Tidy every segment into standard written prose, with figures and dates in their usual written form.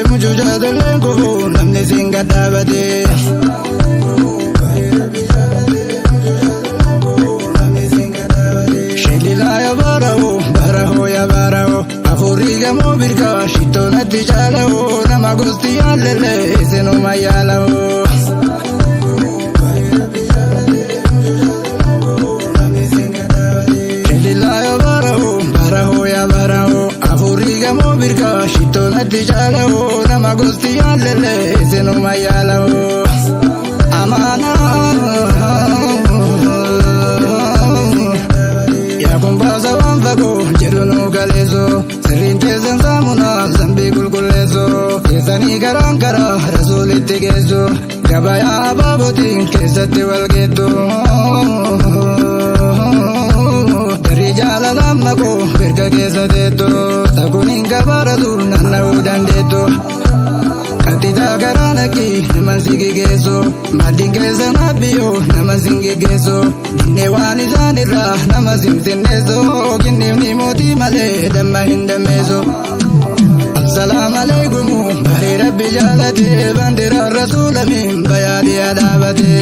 mucuca daleen kufu namni singa dhaabate. Shililaa ya baarawo baaraho ya baarawo afurii gamoo birkaa shittoo natti caalawo nama gosti yaalele isinuma yaalawo. Shito natti caalawo nama gosti yaalele isinuma yaalawo. Amaana yaa kun baasa waan fagoo jedhu nu galeeso sirriin teessan saamunaa zambii qulqulleeso keessanii garaan karaa rasuulitti geessu gabayaa abaabootiin keessatti wal geettu. Jalalam nako berka keessa teetto takuniin gabaaratu naanna'uu dandeetto katita garaana kii nama singi geesso maddiin keessa naabbiyoo nama singi geesso dinnee waan isaanirraa nama simsinneesso kinniifni mootii malee damma hin dammeesso. Assalaam alaikum barii rabbi jaalate bandiraa rasuulamiin bayaadii dhaabate.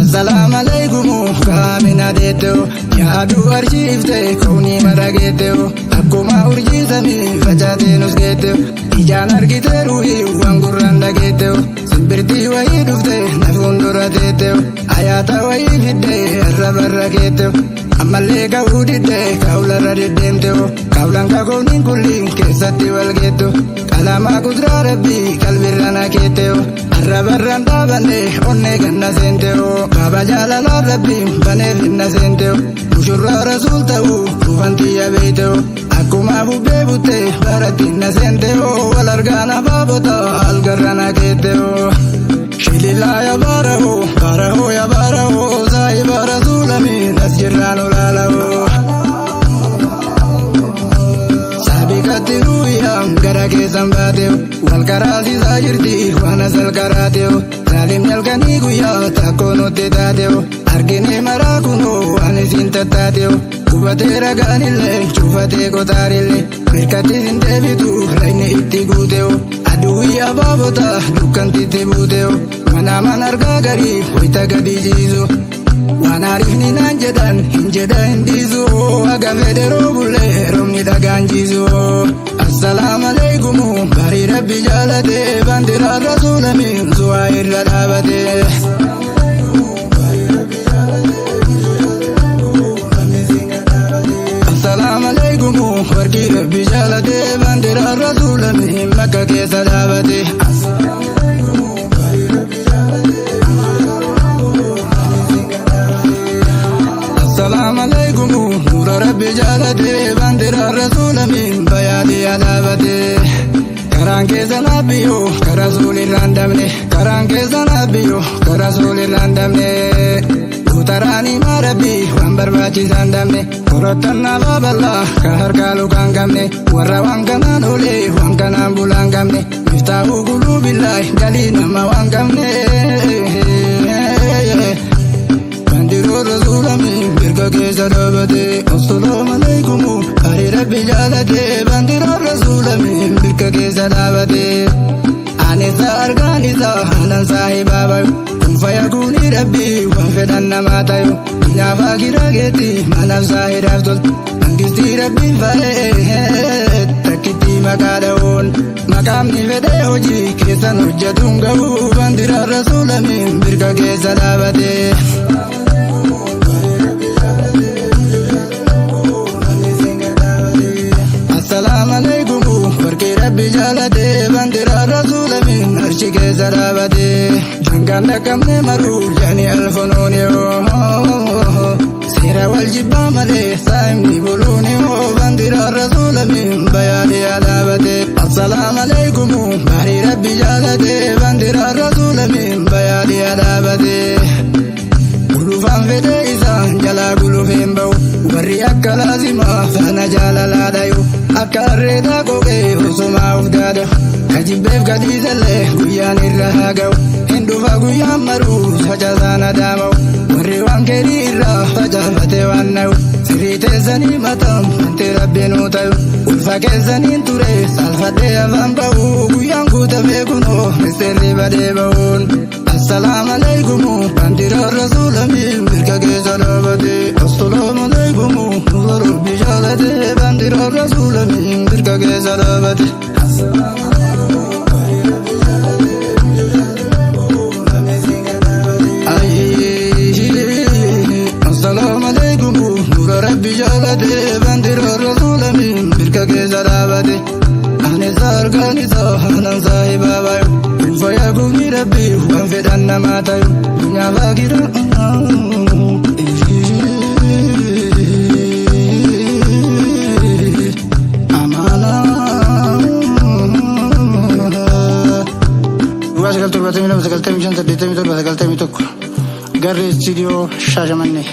Assalaam alaikum kaamina deeteo yaadu arjiifte kaunii marageeteo akkuma urjiisanii facaatee nus geeteo ijaan argiteeru waan gurraan dhageeteo simbirtii wayii dhufte na fuuldura teeteo ayaata wayii fidde arrabarra geeteo ammallee ka'uu didde kaawularra deddeemteo kaawulan kakooniin kulliin keessatti wal geeteo qalamaa kuduraa rabbii qalbirra na keeteo arrabarraan dhaabanne onnee ganna seenteo. Baba jaalala rabbiin baneef hinna seenteo mushurraa rasuul ta'uu dhufantii beeyteo akkuma bubbee buttee baratti hinna seenteo wal argaan abaabota algarra na keeteo. Shililaa ya baaraho ya baaraho saahiba rasuulamiin as jirraan olaalawo. Saabikatti ruuyaan gara keessan baateo wal karaasisaa jirti waan asal karaateo. Salim yalkanii guyyaa takkoo nutti taateo arginee maraa kunoo waan isin tattaateo gubatee ragaanillee cufatee kotaarillee mirkatti sin deebitu rayni itti guuteo aduwwii abaabota dukkantitti buuteo manaaman argaa garii wayita gadi jiisu waan ariifni naan jedhan hin jedha hin dhiisu haga federoo bullee roobni dhagaan jiisu. Assalaam alaikum barii rabbi jaalate bandiraa rasuulamiin su'aa irra dhaabate. Assalaam alaikum warqii rabbi jaalate bandiraa rasuulamiin makka keessa dhaabate. Assalaam alaikum nuura rabbi jaalate bandiraa rasuulamiin bayaadii dhaabate. Karaan keessa naabbiyoo karaa suulirraan damne karaan keessa naabbiyoo karaa suulirraan damne utaraanii maarabbii waan barbaachisaan damne korottan naafaa bal'aa ka harkaa lukaan qabne warra waan kanaan olee waan kanaan bulaan qabne miftaahuu guluu billaahi galii nama waan qabne. Bandiroo rasuulamiin mirga keessa dhaabate. Assalaam alaikum barii rabbi jaalate bandiroo rasuulamiin mirga keessa dhaabate. Anisa argaan isaa anan saahibaa bayu kun fayyaguunii rabbii waan fedhan namaa tayu nyaafa giraageetti manaaf saahidaaf toltu mangistii rabbiin faayee takkitti maqaa dha'uun maqaamni fedhee hojii keessan hojjetuun ga'u bandiroo rasuulamiin mirga keessa dhaabate. Assalaam alaikum warqii rabbi jaalate bandiraa rasuulamiin arshi keessa dhaabate. Jangaan dhaqqabne maruu jaanii alfonooniyoo seera wal jibbaa malee saayimni buluuniyoo bandiraa rasuulamiin bayaadii dhaabate. Assalaam alaikum barii rabbi jaalate bandiraa rasuulamiin bayaadii dhaabate. Gulufaan fedhee isaa jalaa gulufeen ba'u warri akka laasimaa faana jaalalaa dhayu akka harreetaa kophee osumaa of daada kajibbeef gadiisallee guyyaan irra haa ga'u hin dhufa guyyaan maruu facasaan adaama'u warri waan keeriirraa facaafate waan na'u sirrii teessanii matam wanti rabbiinuu ta'u ulfa keessaniin ture salphadhee afaan ba'u guyyaan guutamee kunoo misteerri badee ba'uun assalaam alaykumu bandira rasuulami mirga keessa dhaabate assalaam alaykumu nuura rabbi jaalate bandira rasuulami mirga keessa dhaabate. Rabbi jaalate bandira rasuulami mirga keessa dhaabate ani sarkaan isaa hanan saahibaa bayu ulfaya gumni rabbi waan fedhan namaa tayu dunyaa faagira amaana duwwaa 972 985 81 garee istiidiyoo Shaashamannee.